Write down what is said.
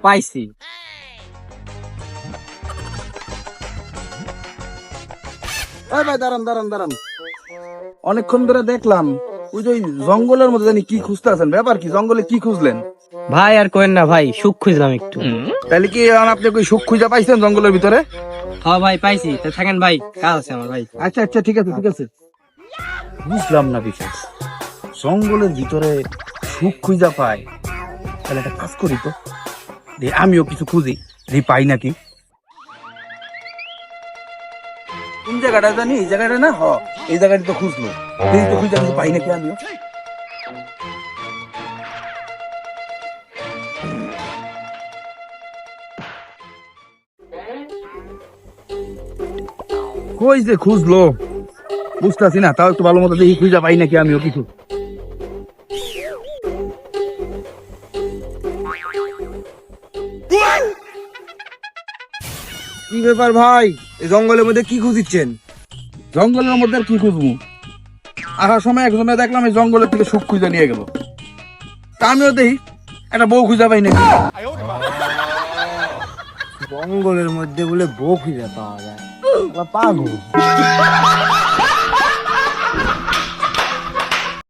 পাইছি। ভাই দাঁড়ান দাঁড়ান দাঁড়ান, অনেকক্ষণ ধরে দেখলাম ওই যে ওই জঙ্গলের মধ্যে জানি কি খুঁজতে আছেন, ব্যাপার কি? জঙ্গলে কি খুঁজলেন? ভাই আর কোয়েন না ভাই, সুখ খুঁজলাম একটু। তাহলে কি এখন আপনি ওই সুখ খুঁজে পাইছেন জঙ্গলের ভিতরে? হ্যাঁ ভাই পাইছি, তো থাকেন ভাই, কাজ আছে আমার ভাই। আচ্ছা আচ্ছা, ঠিক আছে ঠিক আছে। বুঝলাম না বিশেষ, জঙ্গলের ভিতরে সুখ খুঁজা পায়, তাহলে একটা কাজ করি তো, আমিও কিছু খুঁজি, পাই নাকি। কোন জায়গাটা জানি? এই জায়গাটা না? এই জায়গাটা তো খুঁজলো, এই তো খুঁজে আমি পাই নাকি আমিও। কই যে খুঁজলো বুঝতেছি না, তাও একটু ভালো মতো দেখি খুঁজে পাই নাকি আমিও কিছু। কি ব্যাপার ভাই, এই জঙ্গলের মধ্যে কি খুঁজিচ্ছেন? জঙ্গলের মধ্যে আর কি খুঁজবো? আসার সময় একজনে দেখলাম এই জঙ্গলের থেকে সুখ খুঁজে নিয়ে গেল, তা আমিও দেখি একটা বউ খুঁজে পাই নাকি। জঙ্গলের মধ্যে বলে বউ খুঁজে পাওয়া যায়, পাগল।